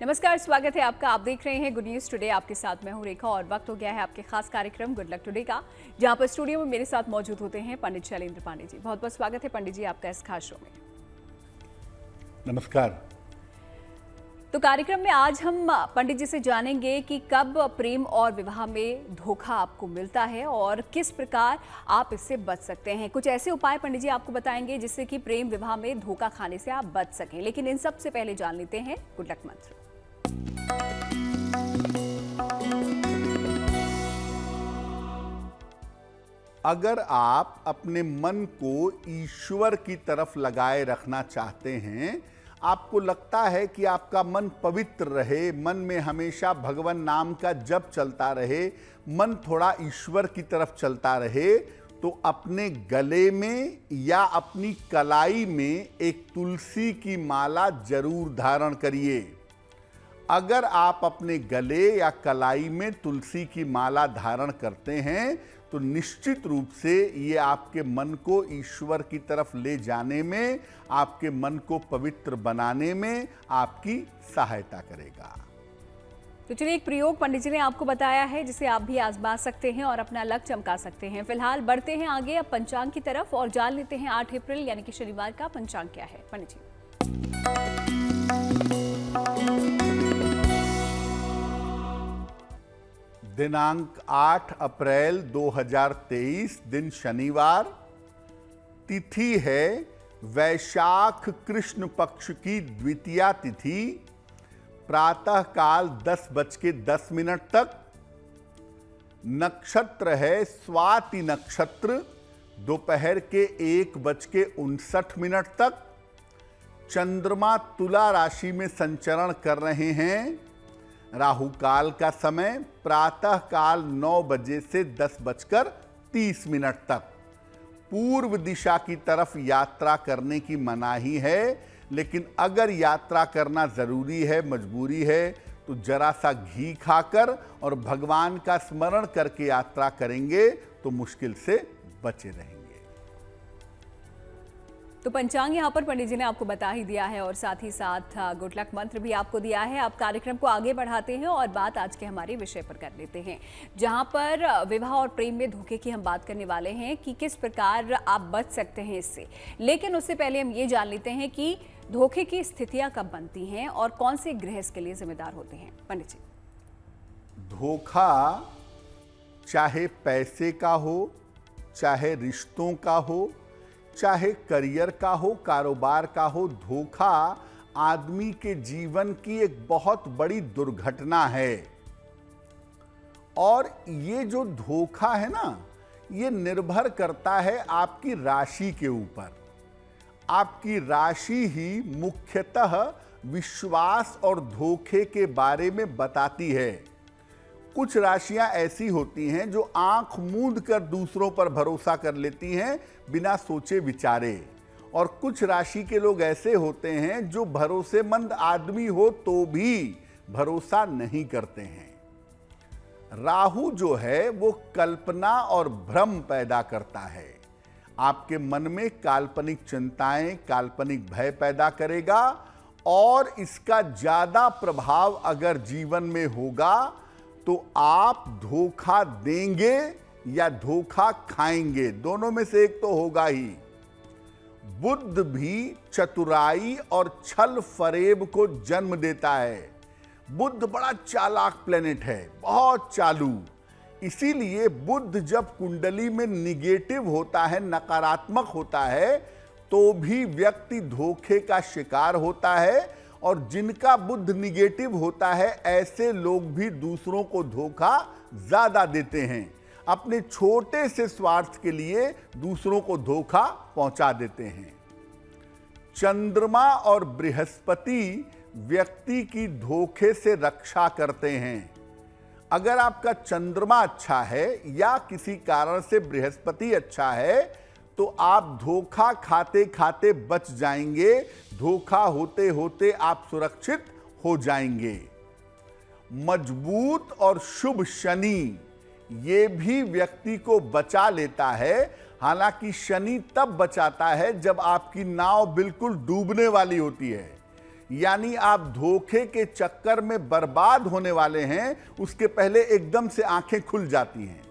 नमस्कार, स्वागत है आपका। आप देख रहे हैं गुड न्यूज टुडे। आपके साथ मैं हूं रेखा और वक्त हो गया है आपके खास कार्यक्रम गुड लक टुडे का, जहां पर स्टूडियो में मेरे साथ मौजूद होते हैं पंडित शैलेंद्र पांडे जी। बहुत बहुत स्वागत है पंडित जी आपका इस खास शो में। नमस्कार। तो कार्यक्रम में आज हम पंडित जी से जानेंगे कि कब प्रेम और विवाह में धोखा आपको मिलता है और किस प्रकार आप इससे बच सकते हैं। कुछ ऐसे उपाय पंडित जी आपको बताएंगे जिससे कि प्रेम विवाह में धोखा खाने से आप बच सकें। लेकिन इन सब से पहले जान लेते हैं गुड लक मंत्र। अगर आप अपने मन को ईश्वर की तरफ लगाए रखना चाहते हैं, आपको लगता है कि आपका मन पवित्र रहे, मन में हमेशा भगवान नाम का जप चलता रहे, मन थोड़ा ईश्वर की तरफ चलता रहे, तो अपने गले में या अपनी कलाई में एक तुलसी की माला जरूर धारण करिए। अगर आप अपने गले या कलाई में तुलसी की माला धारण करते हैं तो निश्चित रूप से ये आपके मन को ईश्वर की तरफ ले जाने में, आपके मन को पवित्र बनाने में आपकी सहायता करेगा। तो चलिए, एक प्रयोग पंडित जी ने आपको बताया है जिसे आप भी आजमा सकते हैं और अपना लक चमका सकते हैं। फिलहाल बढ़ते हैं आगे अब पंचांग की तरफ और जान लेते हैं 8 अप्रैल यानी कि शनिवार का पंचांग क्या है पंडित जी। दिनांक 8 अप्रैल 2023, दिन शनिवार, तिथि है वैशाख कृष्ण पक्ष की द्वितीया तिथि, प्रातः काल 10:10 तक। नक्षत्र है स्वाति नक्षत्र, दोपहर के 1:59 तक। चंद्रमा तुला राशि में संचरण कर रहे हैं। राहु काल का समय प्रातः काल 9 बजे से 10:30 तक। पूर्व दिशा की तरफ यात्रा करने की मनाही है, लेकिन अगर यात्रा करना जरूरी है, मजबूरी है, तो जरा सा घी खाकर और भगवान का स्मरण करके यात्रा करेंगे तो मुश्किल से बचे रहेंगे। तो पंचांग यहाँ पर पंडित जी ने आपको बता ही दिया है और साथ ही साथ गुड लक मंत्र भी आपको दिया है। आप कार्यक्रम को आगे बढ़ाते हैं और बात आज के हमारे विषय पर कर लेते हैं, जहाँ पर विवाह और प्रेम में धोखे की हम बात करने वाले हैं कि किस प्रकार आप बच सकते हैं इससे। लेकिन उससे पहले हम ये जान लेते हैं कि धोखे की स्थितियां कब बनती हैं और कौन से ग्रह इसके लिए जिम्मेदार होते हैं पंडित जी। धोखा चाहे पैसे का हो, चाहे रिश्तों का हो, चाहे करियर का हो, कारोबार का हो, धोखा आदमी के जीवन की एक बहुत बड़ी दुर्घटना है। और ये जो धोखा है ना, ये निर्भर करता है आपकी राशि के ऊपर। आपकी राशि ही मुख्यतः विश्वास और धोखे के बारे में बताती है। कुछ राशियां ऐसी होती हैं जो आंख मूंद कर दूसरों पर भरोसा कर लेती हैं बिना सोचे विचारे, और कुछ राशि के लोग ऐसे होते हैं जो भरोसेमंद आदमी हो तो भी भरोसा नहीं करते हैं। राहु जो है वो कल्पना और भ्रम पैदा करता है। आपके मन में काल्पनिक चिंताएं, काल्पनिक भय पैदा करेगा, और इसका ज्यादा प्रभाव अगर जीवन में होगा तो आप धोखा देंगे या धोखा खाएंगे, दोनों में से एक तो होगा ही। बुध भी चतुराई और छल फरेब को जन्म देता है। बुध बड़ा चालाक प्लेनेट है, बहुत चालू। इसीलिए बुध जब कुंडली में निगेटिव होता है, नकारात्मक होता है, तो भी व्यक्ति धोखे का शिकार होता है। और जिनका बुध निगेटिव होता है, ऐसे लोग भी दूसरों को धोखा ज्यादा देते हैं। अपने छोटे से स्वार्थ के लिए दूसरों को धोखा पहुंचा देते हैं। चंद्रमा और बृहस्पति व्यक्ति की धोखे से रक्षा करते हैं। अगर आपका चंद्रमा अच्छा है या किसी कारण से बृहस्पति अच्छा है, तो आप धोखा खाते खाते बच जाएंगे, धोखा होते होते आप सुरक्षित हो जाएंगे। मजबूत और शुभ शनि ये भी व्यक्ति को बचा लेता है। हालांकि शनि तब बचाता है जब आपकी नाव बिल्कुल डूबने वाली होती है, यानी आप धोखे के चक्कर में बर्बाद होने वाले हैं, उसके पहले एकदम से आंखें खुल जाती हैं।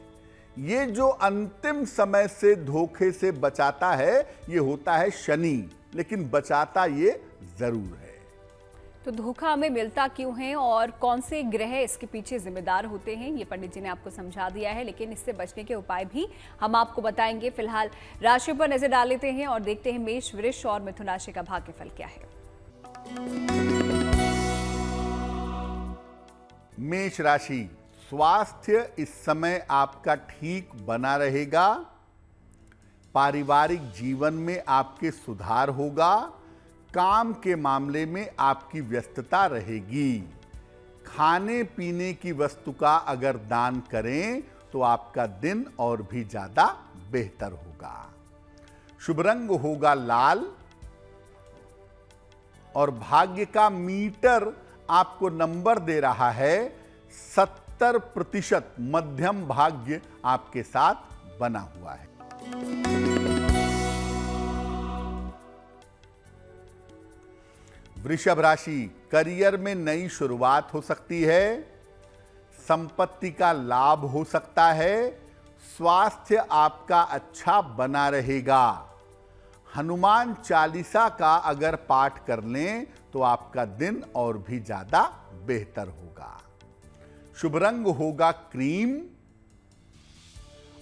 ये जो अंतिम समय से धोखे से बचाता है, ये होता है शनि, लेकिन बचाता ये जरूर है। तो धोखा हमें मिलता क्यों है और कौन से ग्रह इसके पीछे जिम्मेदार होते हैं, ये पंडित जी ने आपको समझा दिया है, लेकिन इससे बचने के उपाय भी हम आपको बताएंगे। फिलहाल राशि पर नजर डाल लेते हैं और देखते हैं मेष, वृष और मिथुन राशि का भाग्यफल क्या है। मेष राशि, स्वास्थ्य इस समय आपका ठीक बना रहेगा। पारिवारिक जीवन में आपके सुधार होगा। काम के मामले में आपकी व्यस्तता रहेगी। खाने पीने की वस्तु का अगर दान करें तो आपका दिन और भी ज्यादा बेहतर होगा। शुभ रंग होगा लाल और भाग्य का मीटर आपको नंबर दे रहा है 70%। मध्यम भाग्य आपके साथ बना हुआ है। वृषभ राशि, करियर में नई शुरुआत हो सकती है। संपत्ति का लाभ हो सकता है। स्वास्थ्य आपका अच्छा बना रहेगा। हनुमान चालीसा का अगर पाठ कर लें तो आपका दिन और भी ज्यादा बेहतर होगा। शुभ रंग होगा क्रीम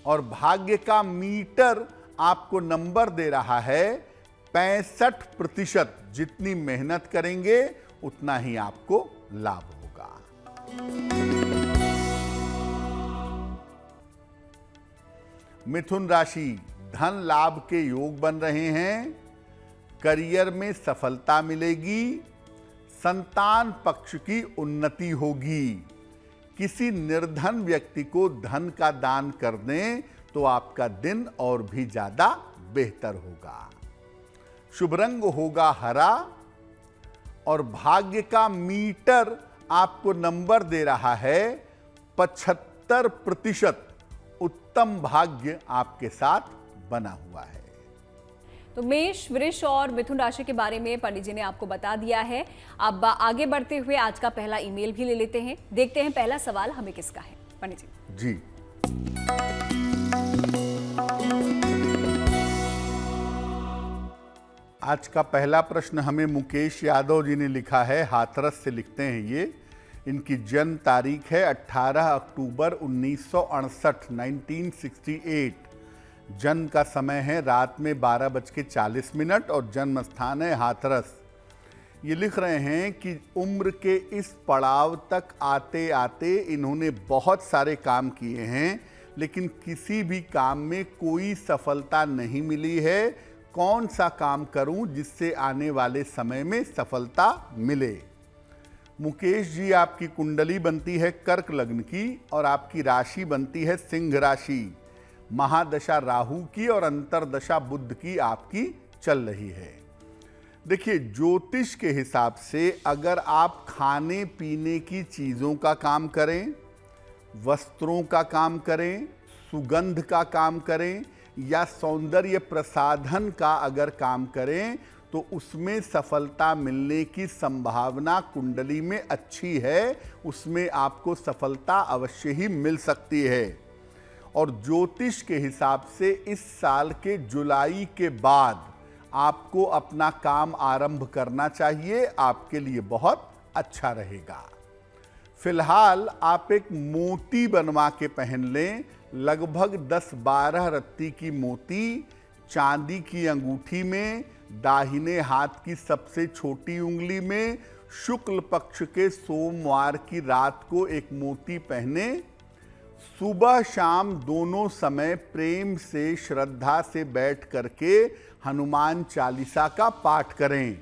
और भाग्य का मीटर आपको नंबर दे रहा है 65%। जितनी मेहनत करेंगे उतना ही आपको लाभ होगा। मिथुन राशि, धन लाभ के योग बन रहे हैं। करियर में सफलता मिलेगी। संतान पक्ष की उन्नति होगी। किसी निर्धन व्यक्ति को धन का दान कर दें तो आपका दिन और भी ज्यादा बेहतर होगा। शुभ रंग होगा हरा और भाग्य का मीटर आपको नंबर दे रहा है 75%। उत्तम भाग्य आपके साथ बना हुआ है। तो मेष, वृष और मिथुन राशि के बारे में पंडित जी ने आपको बता दिया है। अब आगे बढ़ते हुए आज का पहला ईमेल भी ले लेते हैं। देखते हैं पहला सवाल हमें किसका है पंडित जी। जी, आज का पहला प्रश्न हमें मुकेश यादव जी ने लिखा है। हाथरस से लिखते हैं ये। इनकी जन्म तारीख है 18 अक्टूबर 1968, 1968। जन्म का समय है रात में 12:40 और जन्म स्थान है हाथरस। ये लिख रहे हैं कि उम्र के इस पड़ाव तक आते आते इन्होंने बहुत सारे काम किए हैं, लेकिन किसी भी काम में कोई सफलता नहीं मिली है। कौन सा काम करूं जिससे आने वाले समय में सफलता मिले। मुकेश जी, आपकी कुंडली बनती है कर्क लग्न की और आपकी राशि बनती है सिंह राशि। महादशा राहु की और अंतरदशा बुध की आपकी चल रही है। देखिए, ज्योतिष के हिसाब से अगर आप खाने पीने की चीज़ों का काम करें, वस्त्रों का काम करें, सुगंध का काम करें या सौंदर्य प्रसाधन का अगर काम करें तो उसमें सफलता मिलने की संभावना कुंडली में अच्छी है। उसमें आपको सफलता अवश्य ही मिल सकती है। और ज्योतिष के हिसाब से इस साल के जुलाई के बाद आपको अपना काम आरंभ करना चाहिए। आपके लिए बहुत अच्छा रहेगा। फिलहाल आप एक मोती बनवा के पहन लें। लगभग 10-12 रत्ती की मोती चांदी की अंगूठी में, दाहिने हाथ की सबसे छोटी उंगली में, शुक्ल पक्ष के सोमवार की रात को एक मोती पहने। सुबह शाम दोनों समय प्रेम से, श्रद्धा से बैठ करके हनुमान चालीसा का पाठ करें।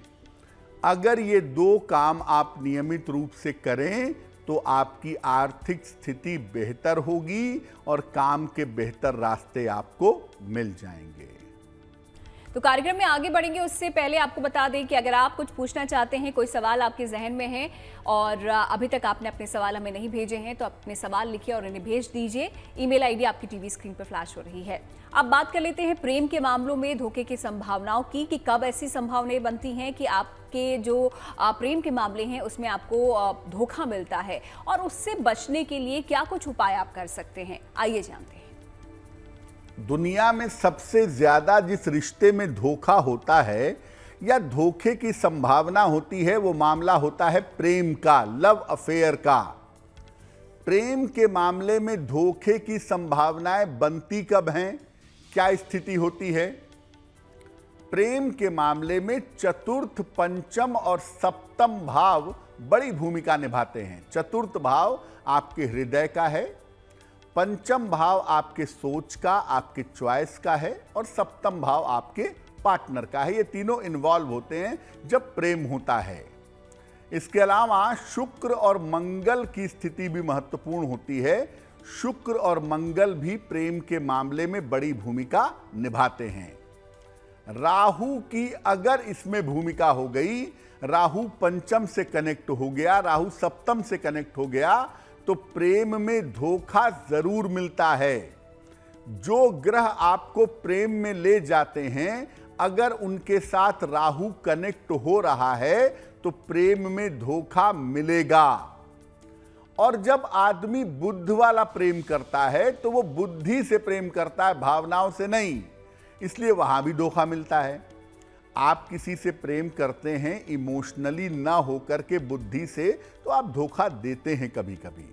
अगर ये दो काम आप नियमित रूप से करें तो आपकी आर्थिक स्थिति बेहतर होगी और काम के बेहतर रास्ते आपको मिल जाएंगे। तो कार्यक्रम में आगे बढ़ेंगे उससे पहले आपको बता दें कि अगर आप कुछ पूछना चाहते हैं, कोई सवाल आपके जहन में है और अभी तक आपने अपने सवाल हमें नहीं भेजे हैं, तो अपने सवाल लिखिए और उन्हें भेज दीजिए। ईमेल आईडी आपकी टीवी स्क्रीन पर फ्लैश हो रही है। अब बात कर लेते हैं प्रेम के मामलों में धोखे की संभावनाओं की, कि कब ऐसी संभावनाएं बनती हैं कि आपके जो प्रेम के मामले हैं उसमें आपको धोखा मिलता है, और उससे बचने के लिए क्या कुछ उपाय आप कर सकते हैं, आइए जानते हैं। दुनिया में सबसे ज्यादा जिस रिश्ते में धोखा होता है या धोखे की संभावना होती है, वो मामला होता है प्रेम का, लव अफेयर का। प्रेम के मामले में धोखे की संभावनाएं बनती कब हैं, क्या स्थिति होती है? प्रेम के मामले में चतुर्थ, पंचम और सप्तम भाव बड़ी भूमिका निभाते हैं। चतुर्थ भाव आपके हृदय का है, पंचम भाव आपके सोच का, आपके चॉइस का है, और सप्तम भाव आपके पार्टनर का है। ये तीनों इन्वॉल्व होते हैं जब प्रेम होता है। इसके अलावा शुक्र और मंगल की स्थिति भी महत्वपूर्ण होती है। शुक्र और मंगल भी प्रेम के मामले में बड़ी भूमिका निभाते हैं। राहु की अगर इसमें भूमिका हो गई, राहु पंचम से कनेक्ट हो गया, राहु सप्तम से कनेक्ट हो गया, तो प्रेम में धोखा जरूर मिलता है। जो ग्रह आपको प्रेम में ले जाते हैं, अगर उनके साथ राहु कनेक्ट हो रहा है तो प्रेम में धोखा मिलेगा। और जब आदमी बुद्ध वाला प्रेम करता है तो वो बुद्धि से प्रेम करता है, भावनाओं से नहीं, इसलिए वहां भी धोखा मिलता है। आप किसी से प्रेम करते हैं इमोशनली ना होकर के बुद्धि से, तो आप धोखा देते हैं कभी कभी।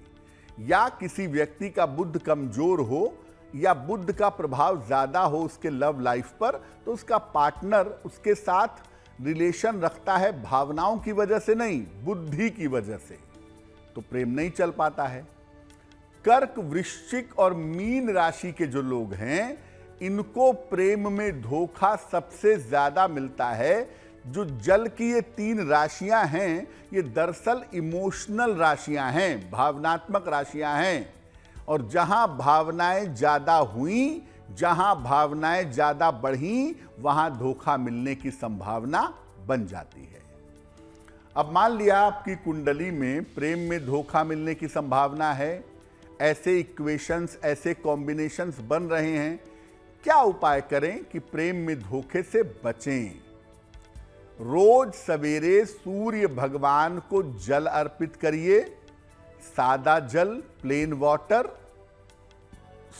या किसी व्यक्ति का बुद्ध कमजोर हो या बुद्ध का प्रभाव ज्यादा हो उसके लव लाइफ पर, तो उसका पार्टनर उसके साथ रिलेशन रखता है भावनाओं की वजह से नहीं, बुद्धि की वजह से, तो प्रेम नहीं चल पाता है। कर्क, वृश्चिक और मीन राशि के जो लोग हैं, इनको प्रेम में धोखा सबसे ज्यादा मिलता है। जो जल की ये तीन राशियां हैं, ये दरअसल इमोशनल राशियां हैं, भावनात्मक राशियां हैं। और जहां भावनाएं ज्यादा हुई, जहां भावनाएं ज्यादा बढ़ी, वहां धोखा मिलने की संभावना बन जाती है। अब मान लिया आपकी कुंडली में प्रेम में धोखा मिलने की संभावना है, ऐसे इक्वेशंस, ऐसे कॉम्बिनेशंस बन रहे हैं, क्या उपाय करें कि प्रेम में धोखे से बचें? रोज सवेरे सूर्य भगवान को जल अर्पित करिए, सादा जल, प्लेन वाटर।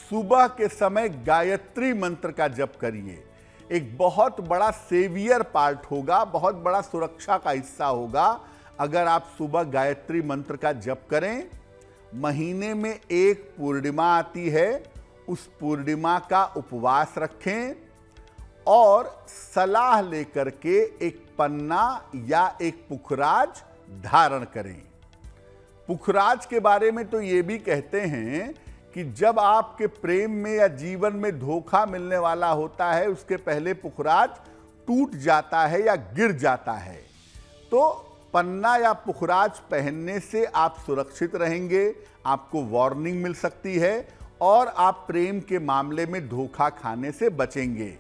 सुबह के समय गायत्री मंत्र का जप करिए। एक बहुत बड़ा सेवियर पार्ट होगा, बहुत बड़ा सुरक्षा का हिस्सा होगा अगर आप सुबह गायत्री मंत्र का जप करें। महीने में एक पूर्णिमा आती है, उस पूर्णिमा का उपवास रखें और सलाह लेकर के एक पन्ना या एक पुखराज धारण करें। पुखराज के बारे में तो ये भी कहते हैं कि जब आपके प्रेम में या जीवन में धोखा मिलने वाला होता है, उसके पहले पुखराज टूट जाता है या गिर जाता है। तो पन्ना या पुखराज पहनने से आप सुरक्षित रहेंगे, आपको वार्निंग मिल सकती है और आप प्रेम के मामले में धोखा खाने से बचेंगे।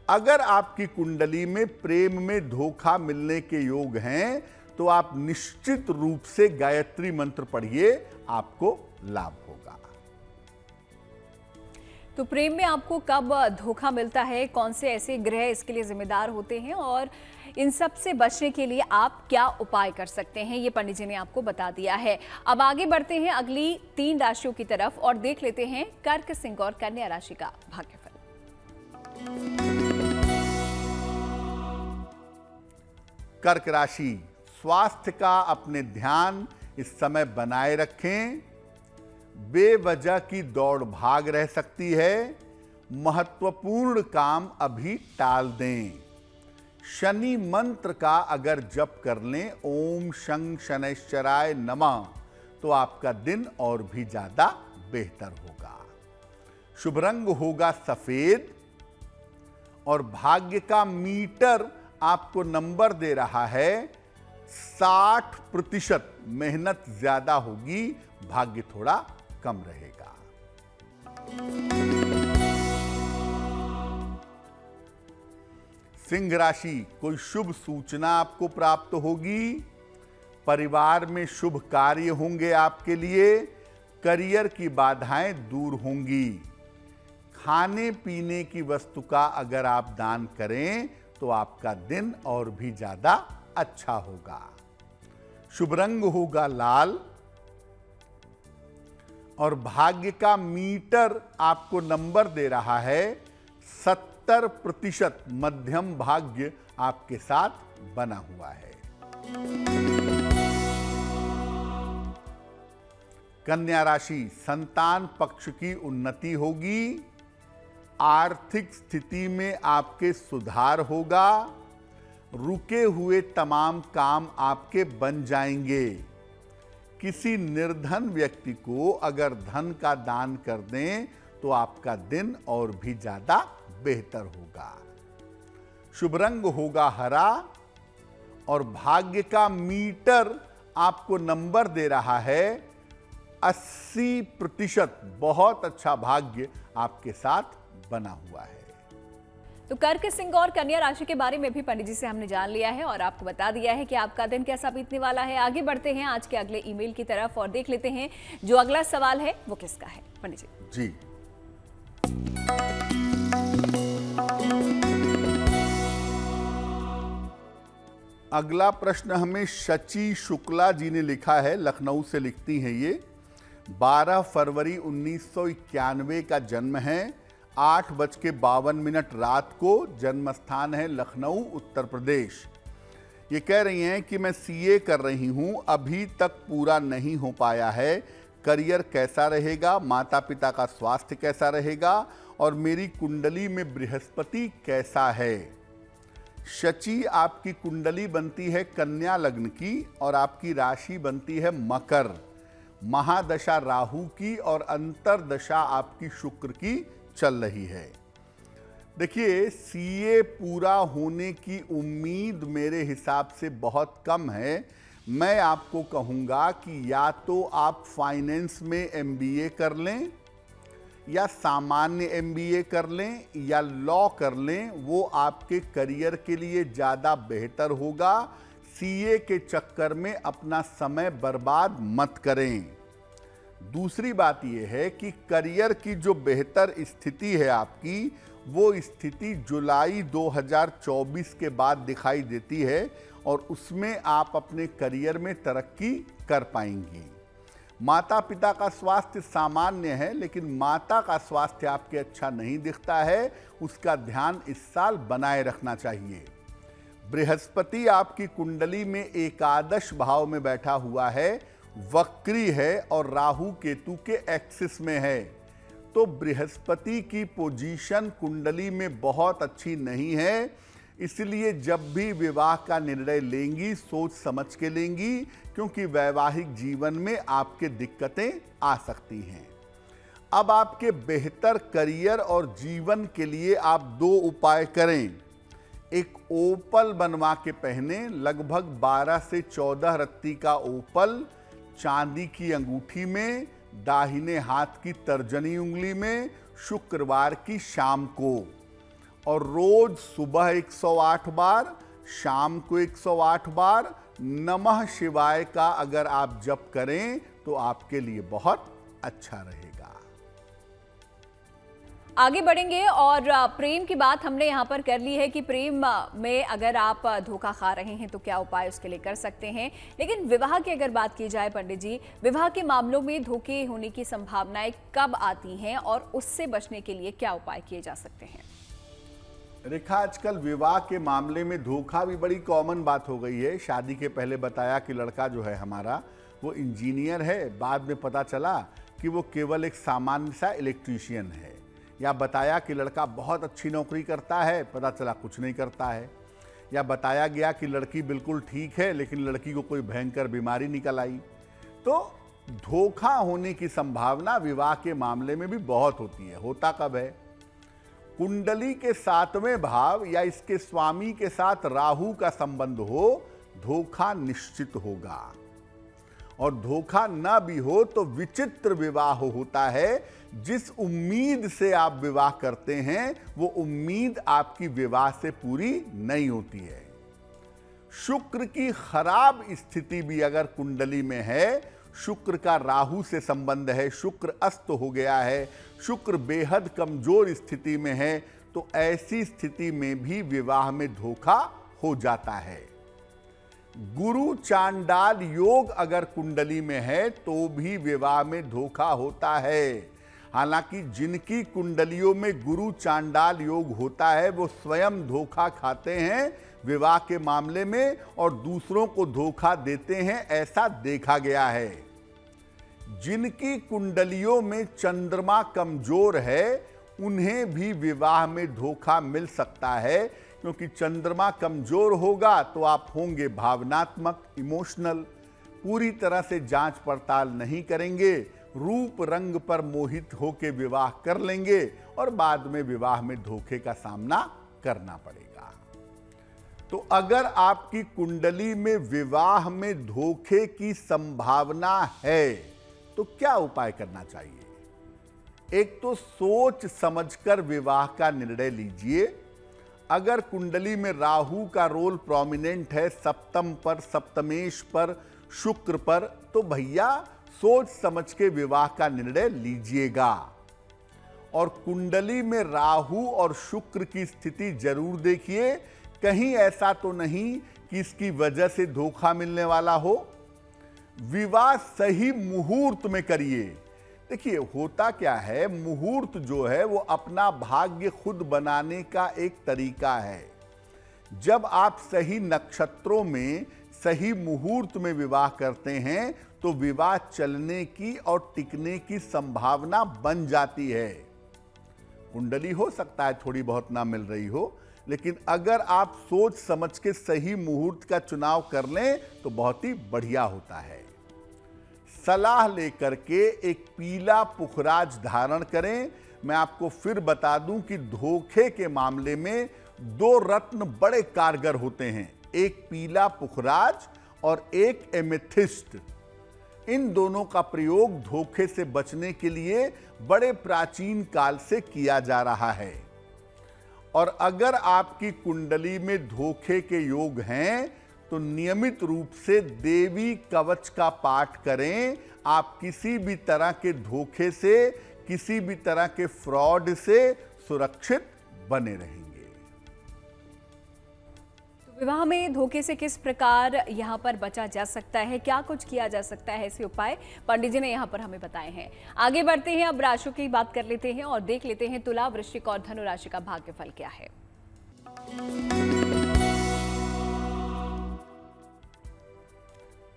अगर आपकी कुंडली में प्रेम में धोखा मिलने के योग हैं, तो आप निश्चित रूप से गायत्री मंत्र पढ़िए, आपको लाभ होगा। तो प्रेम में आपको कब धोखा मिलता है, कौन से ऐसे ग्रह इसके लिए जिम्मेदार होते हैं और इन सब से बचने के लिए आप क्या उपाय कर सकते हैं, ये पंडित जी ने आपको बता दिया है। अब आगे बढ़ते हैं अगली 3 राशियों की तरफ और देख लेते हैं कर्क, सिंह और कन्या राशि का भाग्यफल। कर्क राशि, स्वास्थ्य का अपने ध्यान इस समय बनाए रखें। बेवजह की दौड़ भाग रह सकती है, महत्वपूर्ण काम अभी टाल दें। शनि मंत्र का अगर जप कर लें, ओम शं शनैश्चराय नमः, तो आपका दिन और भी ज्यादा बेहतर होगा। शुभ रंग होगा सफेद और भाग्य का मीटर आपको नंबर दे रहा है 60%। मेहनत ज्यादा होगी, भाग्य थोड़ा कम रहेगा। सिंह राशि, कोई शुभ सूचना आपको प्राप्त होगी। परिवार में शुभ कार्य होंगे आपके लिए। करियर की बाधाएं दूर होंगी। खाने पीने की वस्तु का अगर आप दान करें तो आपका दिन और भी ज्यादा अच्छा होगा। शुभ रंग होगा लाल और भाग्य का मीटर आपको नंबर दे रहा है 70%। मध्यम भाग्य आपके साथ बना हुआ है। कन्या राशि, संतान पक्ष की उन्नति होगी। आर्थिक स्थिति में आपके सुधार होगा। रुके हुए तमाम काम आपके बन जाएंगे। किसी निर्धन व्यक्ति को अगर धन का दान कर दें तो आपका दिन और भी ज्यादा बेहतर होगा। शुभ रंग होगा हरा और भाग्य का मीटर आपको नंबर दे रहा है 80%। बहुत अच्छा भाग्य आपके साथ बना हुआ है। तो कर्क, सिंह और कन्या राशि के बारे में भी पंडित जी से हमने जान लिया है और आपको बता दिया है कि आपका दिन कैसा बीतने वाला है। आगे बढ़ते हैं आज के अगले ईमेल की तरफ और देख लेते हैं जो अगला सवाल है वो किसका है। पंडित जी अगला प्रश्न हमें शची शुक्ला जी ने लिखा है। लखनऊ से लिखती हैं ये। 12 फरवरी 1991 का जन्म है। 8:52 रात को। जन्म स्थान है लखनऊ, उत्तर प्रदेश। ये कह रही हैं कि मैं सीए कर रही हूं, अभी तक पूरा नहीं हो पाया है। करियर कैसा रहेगा, माता पिता का स्वास्थ्य कैसा रहेगा और मेरी कुंडली में बृहस्पति कैसा है। शची, आपकी कुंडली बनती है कन्या लग्न की और आपकी राशि बनती है मकर। महादशा राहु की और अंतरदशा आपकी शुक्र की चल रही है। देखिए, सीए पूरा होने की उम्मीद मेरे हिसाब से बहुत कम है। मैं आपको कहूँगा कि या तो आप फाइनेंस में एमबीए कर लें या सामान्य एमबीए कर लें या लॉ कर लें, वो आपके करियर के लिए ज़्यादा बेहतर होगा। सीए के चक्कर में अपना समय बर्बाद मत करें। दूसरी बात यह है कि करियर की जो बेहतर स्थिति है आपकी, वो स्थिति जुलाई 2024 के बाद दिखाई देती है और उसमें आप अपने करियर में तरक्की कर पाएंगी। माता पिता का स्वास्थ्य सामान्य है, लेकिन माता का स्वास्थ्य आपके अच्छा नहीं दिखता है। उसका ध्यान इस साल बनाए रखना चाहिए। बृहस्पति आपकी कुंडली में एकादश भाव में बैठा हुआ है, वक्री है और राहु केतु के एक्सिस में है। तो बृहस्पति की पोजीशन कुंडली में बहुत अच्छी नहीं है। इसलिए जब भी विवाह का निर्णय लेंगी सोच समझ के लेंगी, क्योंकि वैवाहिक जीवन में आपके दिक्कतें आ सकती हैं। अब आपके बेहतर करियर और जीवन के लिए आप 2 उपाय करें। एक ओपल बनवा के पहने, लगभग 12 से 14 रत्ती का ओपल चांदी की अंगूठी में, दाहिने हाथ की तर्जनी उंगली में, शुक्रवार की शाम को। और रोज सुबह 108 बार, शाम को 108 बार नमः शिवाय का अगर आप जप करें तो आपके लिए बहुत अच्छा रहेगा। आगे बढ़ेंगे और प्रेम की बात हमने यहाँ पर कर ली है कि प्रेम में अगर आप धोखा खा रहे हैं तो क्या उपाय उसके लिए कर सकते हैं। लेकिन विवाह की अगर बात की जाए पंडित जी, विवाह के मामलों में धोखे होने की संभावनाएं कब आती हैं और उससे बचने के लिए क्या उपाय किए जा सकते हैं? रेखा, आजकल विवाह के मामले में धोखा भी बड़ी कॉमन बात हो गई है। शादी के पहले बताया कि लड़का जो है हमारा वो इंजीनियर है, बाद में पता चला कि वो केवल एक सामान्य सा इलेक्ट्रीशियन है। या बताया कि लड़का बहुत अच्छी नौकरी करता है, पता चला कुछ नहीं करता है। या बताया गया कि लड़की बिल्कुल ठीक है, लेकिन लड़की को कोई भयंकर बीमारी निकल आई। तो धोखा होने की संभावना विवाह के मामले में भी बहुत होती है। होता कब है? कुंडली के 7वें भाव या इसके स्वामी के साथ राहु का संबंध हो, धोखा निश्चित होगा। और धोखा न भी हो तो विचित्र विवाह होता है। जिस उम्मीद से आप विवाह करते हैं वो उम्मीद आपकी विवाह से पूरी नहीं होती है। शुक्र की खराब स्थिति भी अगर कुंडली में है, शुक्र का राहु से संबंध है, शुक्र अस्त हो गया है, शुक्र बेहद कमजोर स्थिति में है, तो ऐसी स्थिति में भी विवाह में धोखा हो जाता है। गुरु चांडाल योग अगर कुंडली में है तो भी विवाह में धोखा होता है। हालांकि जिनकी कुंडलियों में गुरु चांडाल योग होता है वो स्वयं धोखा खाते हैं विवाह के मामले में और दूसरों को धोखा देते हैं, ऐसा देखा गया है। जिनकी कुंडलियों में चंद्रमा कमजोर है उन्हें भी विवाह में धोखा मिल सकता है, क्योंकि चंद्रमा कमजोर होगा तो आप होंगे भावनात्मक, इमोशनल, पूरी तरह से जांच पड़ताल नहीं करेंगे, रूप रंग पर मोहित होकर विवाह कर लेंगे और बाद में विवाह में धोखे का सामना करना पड़ेगा। तो अगर आपकी कुंडली में विवाह में धोखे की संभावना है तो क्या उपाय करना चाहिए? एक तो सोच समझकर विवाह का निर्णय लीजिए। अगर कुंडली में राहु का रोल प्रोमिनेंट है, सप्तम पर, सप्तमेश पर, शुक्र पर, तो भैया सोच समझ के विवाह का निर्णय लीजिएगा। और कुंडली में राहु और शुक्र की स्थिति जरूर देखिए, कहीं ऐसा तो नहीं कि इसकी वजह से धोखा मिलने वाला हो। विवाह सही मुहूर्त में करिए। देखिए होता क्या है, मुहूर्त जो है वो अपना भाग्य खुद बनाने का एक तरीका है। जब आप सही नक्षत्रों में सही मुहूर्त में विवाह करते हैं तो विवाह चलने की और टिकने की संभावना बन जाती है। कुंडली हो सकता है थोड़ी बहुत ना मिल रही हो, लेकिन अगर आप सोच समझ के सही मुहूर्त का चुनाव कर लें तो बहुत ही बढ़िया होता है। सलाह लेकर के एक पीला पुखराज धारण करें। मैं आपको फिर बता दूं कि धोखे के मामले में दो रत्न बड़े कारगर होते हैं, एक पीला पुखराज और एक एमेथिस्ट। इन दोनों का प्रयोग धोखे से बचने के लिए बड़े प्राचीन काल से किया जा रहा है। और अगर आपकी कुंडली में धोखे के योग हैं तो नियमित रूप से देवी कवच का पाठ करें। आप किसी भी तरह के धोखे से, किसी भी तरह के फ्रॉड से सुरक्षित बने रहेंगे। तो विवाह में धोखे से किस प्रकार यहाँ पर बचा जा सकता है, क्या कुछ किया जा सकता है, ऐसे उपाय पंडित जी ने यहाँ पर हमें बताए हैं। आगे बढ़ते हैं, अब राशियों की बात कर लेते हैं और देख लेते हैं तुला, वृश्चिक और धनु राशि का भाग्यफल क्या है।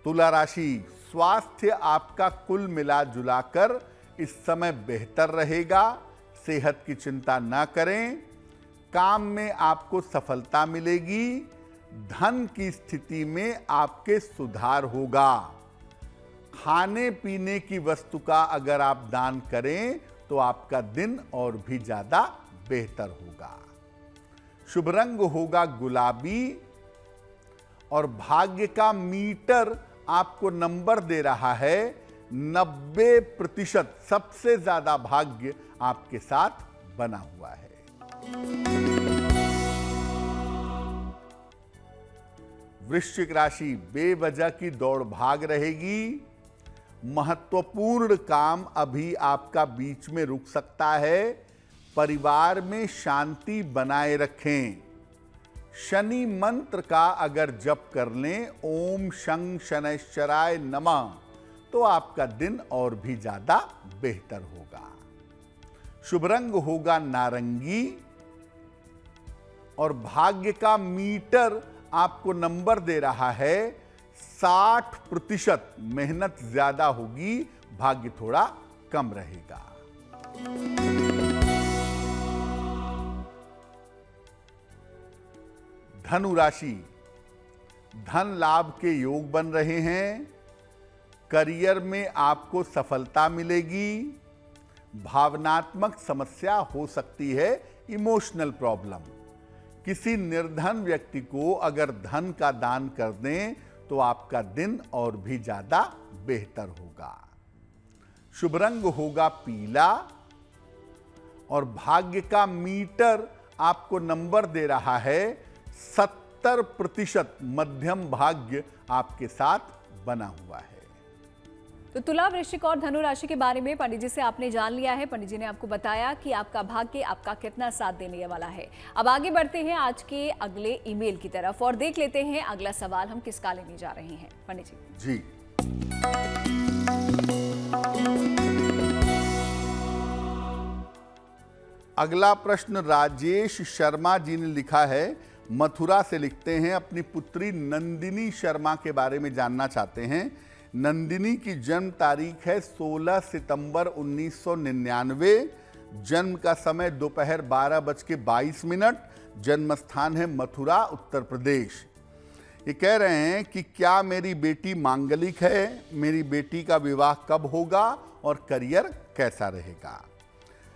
तुला राशि, स्वास्थ्य आपका कुल मिला जुलाकर इस समय बेहतर रहेगा। सेहत की चिंता ना करें। काम में आपको सफलता मिलेगी। धन की स्थिति में आपके सुधार होगा। खाने पीने की वस्तु का अगर आप दान करें तो आपका दिन और भी ज्यादा बेहतर होगा। शुभ रंग होगा गुलाबी और भाग्य का मीटर आपको नंबर दे रहा है 90%। सबसे ज्यादा भाग्य आपके साथ बना हुआ है। वृश्चिक राशि, बेवजह की दौड़ भाग रहेगी। महत्वपूर्ण काम अभी आपका बीच में रुक सकता है। परिवार में शांति बनाए रखें। शनि मंत्र का अगर जप कर लें, ओम शं शनैश्चराय नमः, तो आपका दिन और भी ज्यादा बेहतर होगा। शुभ रंग होगा नारंगी और भाग्य का मीटर आपको नंबर दे रहा है 60%। मेहनत ज्यादा होगी, भाग्य थोड़ा कम रहेगा। धनु राशि, धन लाभ के योग बन रहे हैं। करियर में आपको सफलता मिलेगी। भावनात्मक समस्या हो सकती है, इमोशनल प्रॉब्लम। किसी निर्धन व्यक्ति को अगर धन का दान कर दें तो आपका दिन और भी ज्यादा बेहतर होगा। शुभ रंग होगा पीला और भाग्य का मीटर आपको नंबर दे रहा है 70% मध्यम भाग्य आपके साथ बना हुआ है। तो तुला, वृश्चिक और धनु राशि के बारे में पंडित जी से आपने जान लिया है। पंडित जी ने आपको बताया कि आपका भाग्य आपका कितना साथ देने वाला है। अब आगे बढ़ते हैं आज के अगले ईमेल की तरफ और देख लेते हैं अगला सवाल हम किसका लेने जा रहे हैं। पंडित जी जी, अगला प्रश्न राजेश शर्मा जी ने लिखा है, मथुरा से लिखते हैं, अपनी पुत्री नंदिनी शर्मा के बारे में जानना चाहते हैं। नंदिनी की जन्म तारीख है 16 सितंबर 1999, जन्म का समय दोपहर 12:22, जन्म स्थान है मथुरा, उत्तर प्रदेश। ये कह रहे हैं कि क्या मेरी बेटी मांगलिक है, मेरी बेटी का विवाह कब होगा और करियर कैसा रहेगा।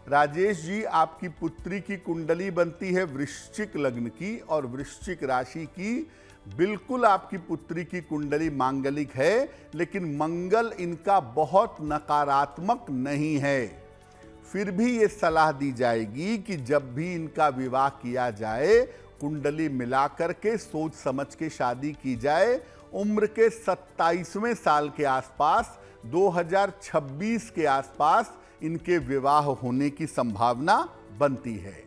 राजेश जी, आपकी पुत्री की कुंडली बनती है वृश्चिक लग्न की और वृश्चिक राशि की। बिल्कुल आपकी पुत्री की कुंडली मांगलिक है, लेकिन मंगल इनका बहुत नकारात्मक नहीं है। फिर भी ये सलाह दी जाएगी कि जब भी इनका विवाह किया जाए, कुंडली मिला करके सोच समझ के शादी की जाए। उम्र के 27वें साल के आसपास, 2026 के आसपास इनके विवाह होने की संभावना बनती है।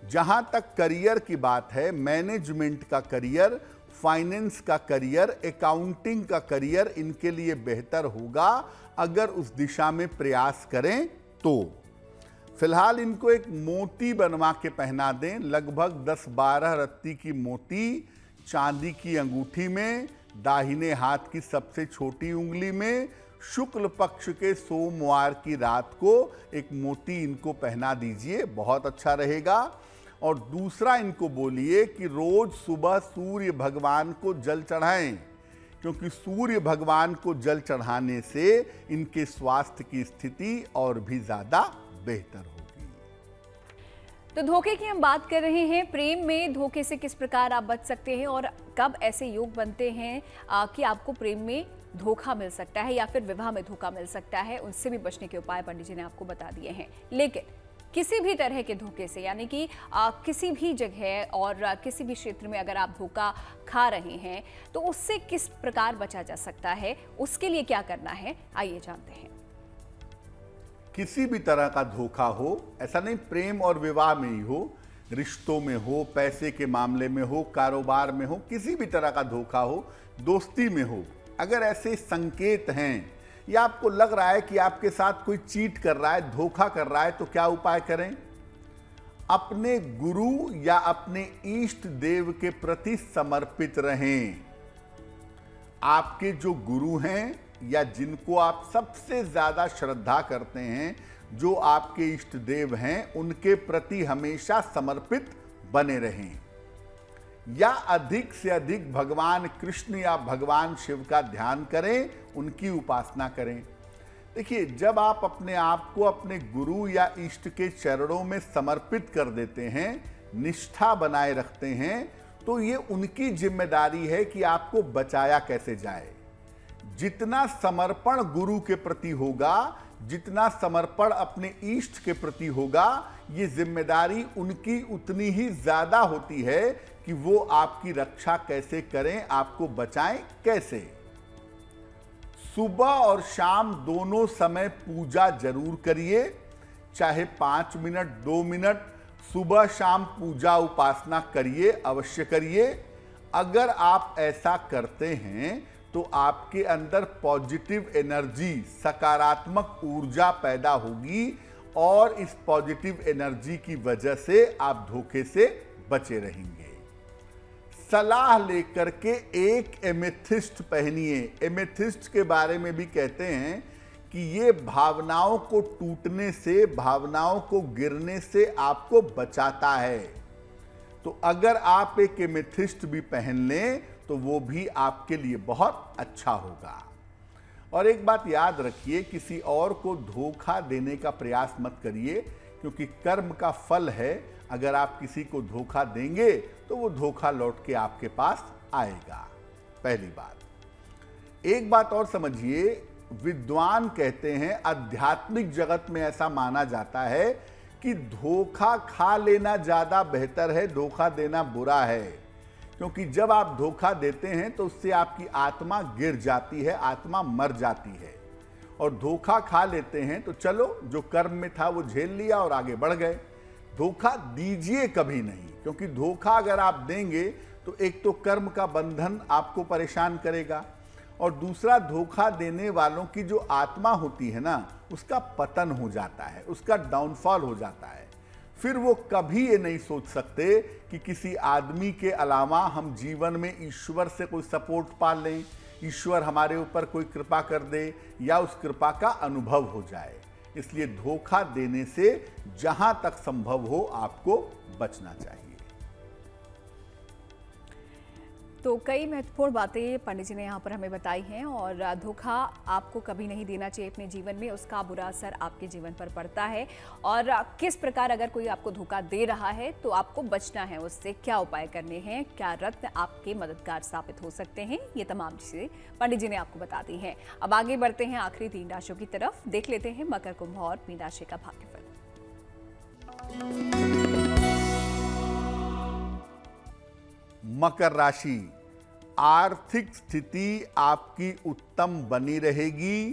जहां तक करियर की बात है, मैनेजमेंट का करियर, फाइनेंस का करियर, अकाउंटिंग का करियर इनके लिए बेहतर होगा अगर उस दिशा में प्रयास करें तो। फिलहाल इनको एक मोती बनवा के पहना दें, लगभग 10-12 रत्ती की मोती चांदी की अंगूठी में, दाहिने हाथ की सबसे छोटी उंगली में, शुक्ल पक्ष के सोमवार की रात को एक मोती इनको पहना दीजिए, बहुत अच्छा रहेगा। और दूसरा, इनको बोलिए कि रोज सुबह सूर्य भगवान को जल चढ़ाएं, क्योंकि सूर्य भगवान को जल चढ़ाने से इनके स्वास्थ्य की स्थिति और भी ज्यादा बेहतर होगी। तो धोखे की हम बात कर रहे हैं। प्रेम में धोखे से किस प्रकार आप बच सकते हैं और कब ऐसे योग बनते हैं कि आपको प्रेम में धोखा मिल सकता है या फिर विवाह में धोखा मिल सकता है, उनसे भी बचने के उपाय पंडित जी ने आपको बता दिए हैं। लेकिन किसी भी तरह के धोखे से, यानी कि किसी भी जगह और किसी भी क्षेत्र में अगर आप धोखा खा रहे हैं तो उससे किस प्रकार बचा जा सकता है, उसके लिए क्या करना है, आइए जानते हैं। किसी भी तरह का धोखा हो, ऐसा नहीं प्रेम और विवाह में ही हो, रिश्तों में हो, पैसे के मामले में हो, कारोबार में हो, किसी भी तरह का धोखा हो, दोस्ती में हो, अगर ऐसे संकेत हैं या आपको लग रहा है कि आपके साथ कोई चीट कर रहा है, धोखा कर रहा है, तो क्या उपाय करें? अपने गुरु या अपने इष्ट देव के प्रति समर्पित रहें। आपके जो गुरु हैं या जिनको आप सबसे ज्यादा श्रद्धा करते हैं, जो आपके इष्ट देव हैं, उनके प्रति हमेशा समर्पित बने रहें। या अधिक से अधिक भगवान कृष्ण या भगवान शिव का ध्यान करें, उनकी उपासना करें। देखिए, जब आप अपने आप को अपने गुरु या इष्ट के चरणों में समर्पित कर देते हैं, निष्ठा बनाए रखते हैं, तो ये उनकी जिम्मेदारी है कि आपको बचाया कैसे जाए। जितना समर्पण गुरु के प्रति होगा, जितना समर्पण अपने इष्ट के प्रति होगा, ये जिम्मेदारी उनकी उतनी ही ज्यादा होती है कि वो आपकी रक्षा कैसे करें, आपको बचाएं कैसे। सुबह और शाम दोनों समय पूजा जरूर करिए, चाहे 5 मिनट 2 मिनट सुबह शाम पूजा उपासना करिए, अवश्य करिए। अगर आप ऐसा करते हैं तो आपके अंदर पॉजिटिव एनर्जी, सकारात्मक ऊर्जा पैदा होगी और इस पॉजिटिव एनर्जी की वजह से आप धोखे से बचे रहेंगे। सलाह लेकर के एक एमेथिस्ट पहनिए। एमेथिस्ट के बारे में भी कहते हैं कि ये भावनाओं को टूटने से, भावनाओं को गिरने से आपको बचाता है। तो अगर आप एक एमेथिस्ट भी पहन लें तो वो भी आपके लिए बहुत अच्छा होगा। और एक बात याद रखिए, किसी और को धोखा देने का प्रयास मत करिए, क्योंकि कर्म का फल है। अगर आप किसी को धोखा देंगे तो वो धोखा लौट के आपके पास आएगा। पहली बात। एक बात और समझिए, विद्वान कहते हैं, आध्यात्मिक जगत में ऐसा माना जाता है कि धोखा खा लेना ज्यादा बेहतर है, धोखा देना बुरा है। क्योंकि जब आप धोखा देते हैं तो उससे आपकी आत्मा गिर जाती है, आत्मा मर जाती है। और धोखा खा लेते हैं तो चलो, जो कर्म में था वो झेल लिया और आगे बढ़ गए। धोखा दीजिए कभी नहीं, क्योंकि धोखा अगर आप देंगे तो एक तो कर्म का बंधन आपको परेशान करेगा, और दूसरा धोखा देने वालों की जो आत्मा होती है ना, उसका पतन हो जाता है, उसका डाउनफॉल हो जाता है। फिर वो कभी ये नहीं सोच सकते कि किसी आदमी के अलावा हम जीवन में ईश्वर से कोई सपोर्ट पा लें, ईश्वर हमारे ऊपर कोई कृपा कर दे या उस कृपा का अनुभव हो जाए। इसलिए धोखा देने से जहां तक संभव हो आपको बचना चाहिए। तो कई महत्वपूर्ण बातें पंडित जी ने यहाँ पर हमें बताई हैं, और धोखा आपको कभी नहीं देना चाहिए अपने जीवन में, उसका बुरा असर आपके जीवन पर पड़ता है। और किस प्रकार अगर कोई आपको धोखा दे रहा है तो आपको बचना है उससे, क्या उपाय करने हैं, क्या रत्न आपके मददगार साबित हो सकते हैं, ये तमाम चीज़ें पंडित जी ने आपको बता दी हैं। अब आगे बढ़ते हैं आखिरी 3 राशियों की तरफ, देख लेते हैं मकर, कुंभ और मीन राशि का भाग्यफल। मकर राशि, आर्थिक स्थिति आपकी उत्तम बनी रहेगी,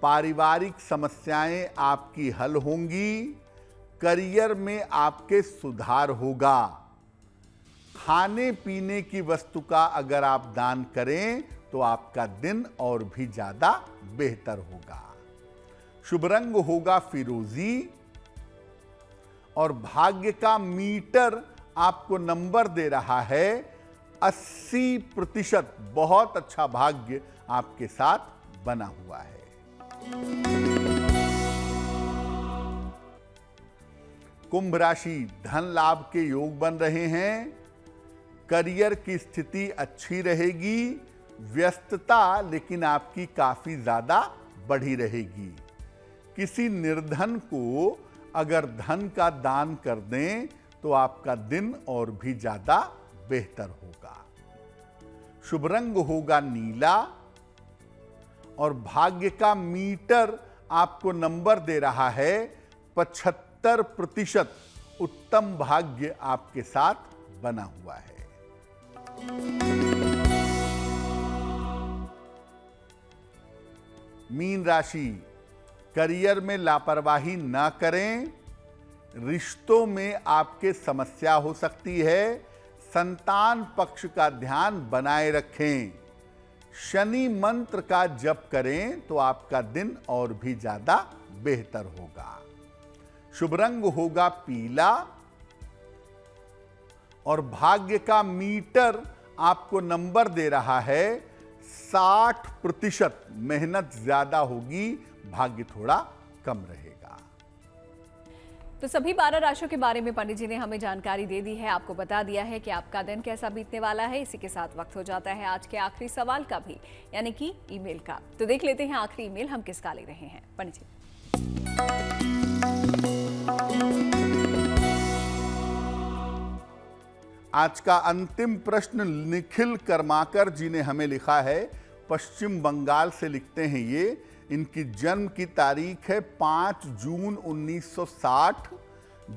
पारिवारिक समस्याएं आपकी हल होंगी, करियर में आपके सुधार होगा। खाने पीने की वस्तु का अगर आप दान करें तो आपका दिन और भी ज्यादा बेहतर होगा। शुभ रंग होगा फिरोजी, और भाग्य का मीटर आपको नंबर दे रहा है 80%। बहुत अच्छा भाग्य आपके साथ बना हुआ है। कुंभ राशि, धन लाभ के योग बन रहे हैं, करियर की स्थिति अच्छी रहेगी, व्यस्तता लेकिन आपकी काफी ज्यादा बढ़ी रहेगी। किसी निर्धन को अगर धन का दान कर दें तो आपका दिन और भी ज्यादा बेहतर होगा। शुभ रंग होगा नीला, और भाग्य का मीटर आपको नंबर दे रहा है 75%। उत्तम भाग्य आपके साथ बना हुआ है। मीन राशि, करियर में लापरवाही ना करें, रिश्तों में आपके समस्या हो सकती है, संतान पक्ष का ध्यान बनाए रखें, शनि मंत्र का जप करें तो आपका दिन और भी ज्यादा बेहतर होगा। शुभ रंग होगा पीला, और भाग्य का मीटर आपको नंबर दे रहा है 60%। मेहनत ज्यादा होगी, भाग्य थोड़ा कम रहेगा। तो सभी 12 राशियों के बारे में पंडित जी ने हमें जानकारी दे दी है, आपको बता दिया है कि आपका दिन कैसा बीतने वाला है। इसी के साथ वक्त हो जाता है आज के आखिरी सवाल का भी, यानी कि ईमेल का। तो देख लेते हैं आखिरी ईमेल हम किसका ले रहे हैं पंडित जी। आज का अंतिम प्रश्न निखिल कर्माकर जी ने हमें लिखा है, पश्चिम बंगाल से लिखते हैं ये। इनकी जन्म की तारीख है 5 जून 1960,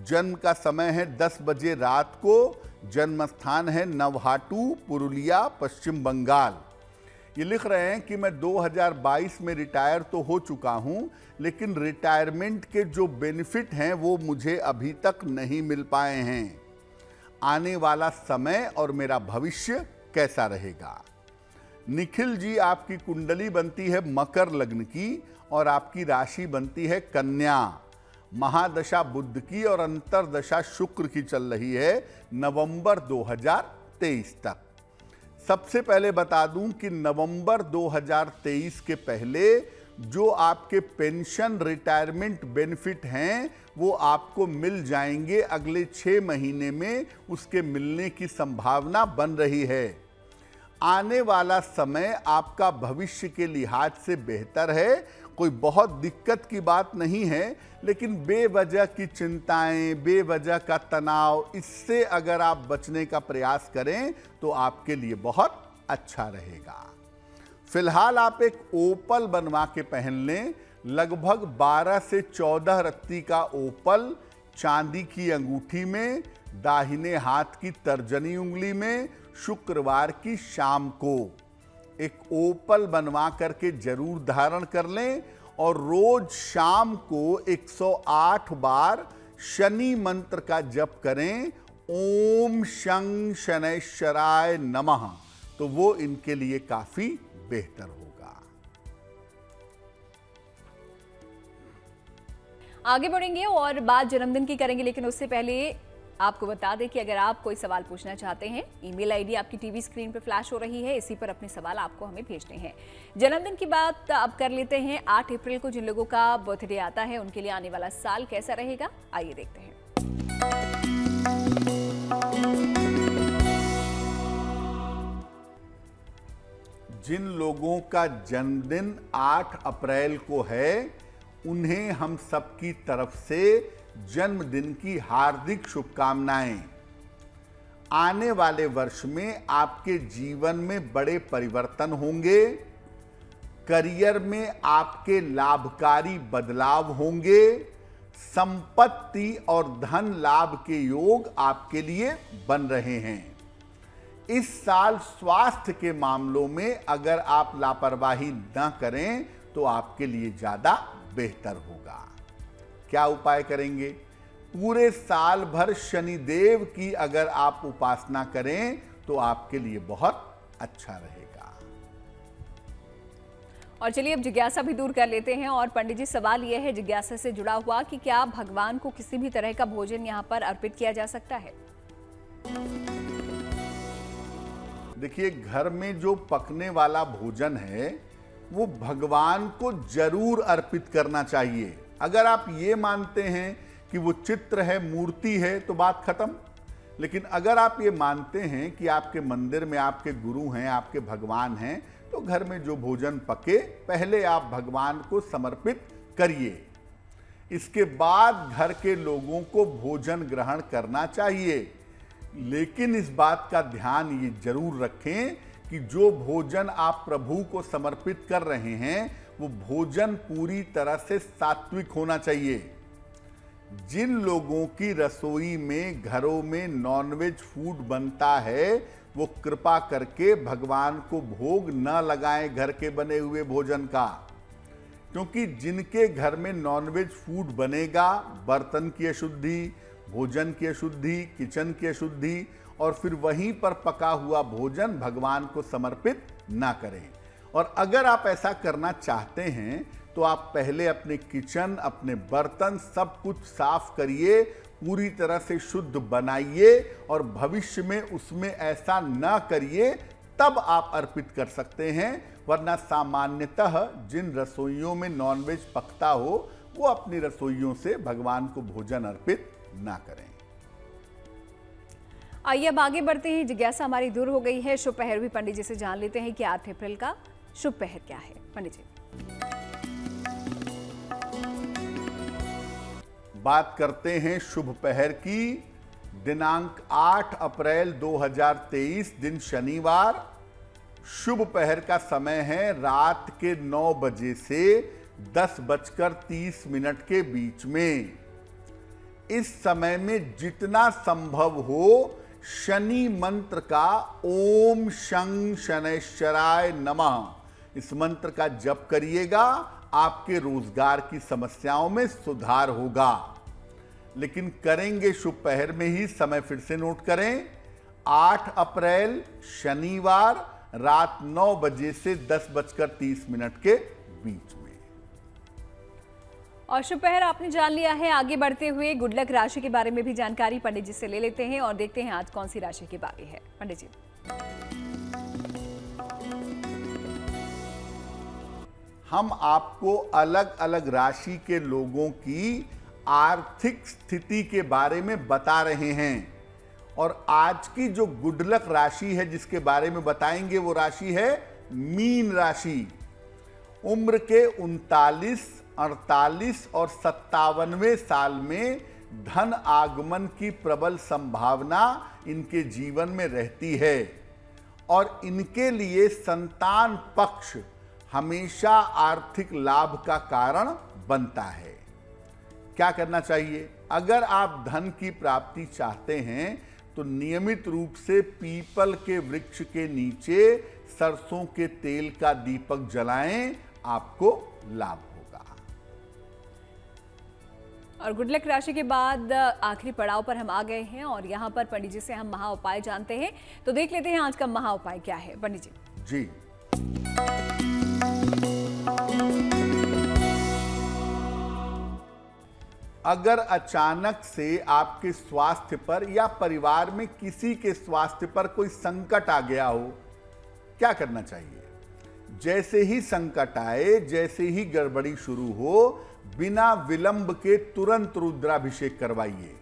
जन्म का समय है 10 बजे रात को, जन्म स्थान है नवहाटू, पुरुलिया, पश्चिम बंगाल। ये लिख रहे हैं कि मैं 2022 में रिटायर तो हो चुका हूं, लेकिन रिटायरमेंट के जो बेनिफिट हैं वो मुझे अभी तक नहीं मिल पाए हैं। आने वाला समय और मेरा भविष्य कैसा रहेगा? निखिल जी, आपकी कुंडली बनती है मकर लग्न की और आपकी राशि बनती है कन्या। महादशा बुध की और अंतरदशा शुक्र की चल रही है नवंबर 2023 तक। सबसे पहले बता दूं कि नवंबर 2023 के पहले जो आपके पेंशन रिटायरमेंट बेनिफिट हैं वो आपको मिल जाएंगे। अगले 6 महीने में उसके मिलने की संभावना बन रही है। आने वाला समय आपका भविष्य के लिहाज से बेहतर है, कोई बहुत दिक्कत की बात नहीं है, लेकिन बेवजह की चिंताएं, बेवजह का तनाव, इससे अगर आप बचने का प्रयास करें तो आपके लिए बहुत अच्छा रहेगा। फिलहाल आप एक ओपल बनवा के पहन लें। लगभग 12 से 14 रत्ती का ओपल चांदी की अंगूठी में, दाहिने हाथ की तर्जनी उंगली में, शुक्रवार की शाम को एक ओपल बनवा करके जरूर धारण कर लें और रोज शाम को 108 बार शनि मंत्र का जप करें, ओम शं शनैश्चराय नमः, तो वो इनके लिए काफी बेहतर होगा। आगे बढ़ेंगे और बात जन्मदिन की करेंगे, लेकिन उससे पहले आपको बता दें कि अगर आप कोई सवाल पूछना चाहते हैं, ईमेल आईडी आपकी टीवी स्क्रीन पर फ्लैश हो रही है, इसी पर अपने सवाल आपको हमें भेजने हैं। जन्मदिन की बात अब कर लेते हैं। 8 अप्रैल को जिन लोगों का बर्थडे आता है उनके लिए आने वाला साल कैसा रहेगा, आइए देखते हैं। जिन लोगों का जन्मदिन 8 अप्रैल को है, उन्हें हम सबकी तरफ से जन्मदिन की हार्दिक शुभकामनाएं। आने वाले वर्ष में आपके जीवन में बड़े परिवर्तन होंगे, करियर में आपके लाभकारी बदलाव होंगे, संपत्ति और धन लाभ के योग आपके लिए बन रहे हैं। इस साल स्वास्थ्य के मामलों में अगर आप लापरवाही न करें तो आपके लिए ज्यादा बेहतर होगा। क्या उपाय करेंगे? पूरे साल भर शनिदेव की अगर आप उपासना करें तो आपके लिए बहुत अच्छा रहेगा। और चलिए अब जिज्ञासा भी दूर कर लेते हैं। और पंडित जी, सवाल यह है जिज्ञासा से जुड़ा हुआ कि क्या भगवान को किसी भी तरह का भोजन यहाँ पर अर्पित किया जा सकता है? देखिए, घर में जो पकने वाला भोजन है वो भगवान को जरूर अर्पित करना चाहिए। अगर आप ये मानते हैं कि वो चित्र है, मूर्ति है, तो बात खत्म। लेकिन अगर आप ये मानते हैं कि आपके मंदिर में आपके गुरु हैं, आपके भगवान हैं, तो घर में जो भोजन पके पहले आप भगवान को समर्पित करिए। इसके बाद घर के लोगों को भोजन ग्रहण करना चाहिए। लेकिन इस बात का ध्यान ये जरूर रखें कि जो भोजन आप प्रभु को समर्पित कर रहे हैं वो भोजन पूरी तरह से सात्विक होना चाहिए। जिन लोगों की रसोई में, घरों में नॉनवेज फूड बनता है, वो कृपा करके भगवान को भोग न लगाएं घर के बने हुए भोजन का। क्योंकि जिनके घर में नॉनवेज फूड बनेगा, बर्तन की अशुद्धि, भोजन की अशुद्धि, किचन की अशुद्धि, और फिर वहीं पर पका हुआ भोजन भगवान को समर्पित ना करें। और अगर आप ऐसा करना चाहते हैं तो आप पहले अपने किचन, अपने बर्तन सब कुछ साफ करिए, पूरी तरह से शुद्ध बनाइए और भविष्य में उसमें ऐसा ना करिए, तब आप अर्पित कर सकते हैं। वरना सामान्यतः जिन रसोइयों में नॉनवेज पकता हो वो अपनी रसोइयों से भगवान को भोजन अर्पित ना करें। आइए अब आगे बढ़ते हैं। जिज्ञासा हमारी दूर हो गई है। शुभ पहर भी पंडित जी से जान लेते हैं कि 8 अप्रैल का शुभ पहर क्या है। पंडित जी, बात करते हैं शुभ पहर की। दिनांक 8 अप्रैल 2023 दिन शनिवार। शुभ पहर का समय है रात के 9 बजे से 10:30 के बीच में। इस समय में जितना संभव हो शनि मंत्र का ओम शं शनैश्चराय नमः, इस मंत्र का जप करिएगा। आपके रोजगार की समस्याओं में सुधार होगा। लेकिन करेंगे शुभ पहर में ही, समय फिर से नोट करें, 8 अप्रैल शनिवार रात 9 बजे से 10:30 के बीच में। और शुभ पहर आपने जान लिया है। आगे बढ़ते हुए गुड लक राशि के बारे में भी जानकारी पंडित जी से ले लेते हैं और देखते हैं आज कौन सी राशि की बारी है। पंडित जी, हम आपको अलग अलग राशि के लोगों की आर्थिक स्थिति के बारे में बता रहे हैं। और आज की जो गुड लक राशि है जिसके बारे में बताएंगे वो राशि है मीन राशि। उम्र के 39, 48 और 57वें साल में धन आगमन की प्रबल संभावना इनके जीवन में रहती है। और इनके लिए संतान पक्ष हमेशा आर्थिक लाभ का कारण बनता है। क्या करना चाहिए? अगर आप धन की प्राप्ति चाहते हैं तो नियमित रूप से पीपल के वृक्ष के नीचे सरसों के तेल का दीपक जलाएं, आपको लाभ होगा। और गुड लक राशि के बाद आखिरी पड़ाव पर हम आ गए हैं और यहाँ पर पंडित जी से हम महा उपाय जानते हैं। तो देख लेते हैं आज का महा उपाय क्या है पंडित जी। जी, अगर अचानक से आपके स्वास्थ्य पर या परिवार में किसी के स्वास्थ्य पर कोई संकट आ गया हो, क्या करना चाहिए? जैसे ही संकट आए, जैसे ही गड़बड़ी शुरू हो, बिना विलंब के तुरंत रुद्राभिषेक करवाइए।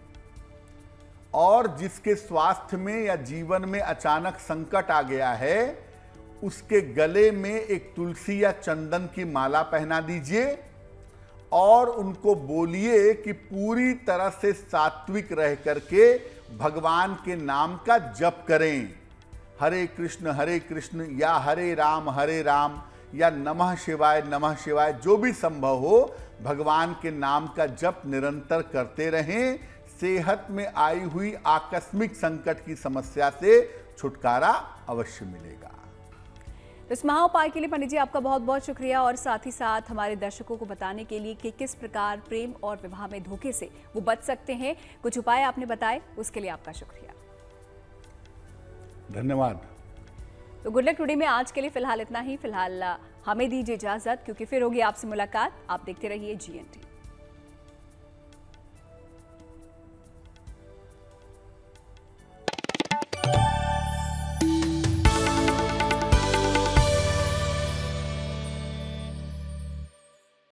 और जिसके स्वास्थ्य में या जीवन में अचानक संकट आ गया है, उसके गले में एक तुलसी या चंदन की माला पहना दीजिए और उनको बोलिए कि पूरी तरह से सात्विक रह करके भगवान के नाम का जप करें। हरे कृष्ण या हरे राम या नमः शिवाय जो भी संभव हो, भगवान के नाम का जप निरंतर करते रहें। सेहत में आई हुई आकस्मिक संकट की समस्या से छुटकारा अवश्य मिलेगा। इस महा उपाय के लिए पंडित जी आपका बहुत बहुत शुक्रिया और साथ ही साथ हमारे दर्शकों को बताने के लिए कि किस प्रकार प्रेम और विवाह में धोखे से वो बच सकते हैं, कुछ उपाय आपने बताए, उसके लिए आपका शुक्रिया। धन्यवाद। तो गुड लक टुडे में आज के लिए फिलहाल इतना ही। फिलहाल हमें दीजिए इजाजत, क्योंकि फिर होगी आपसे मुलाकात। आप देखते रहिए GNT।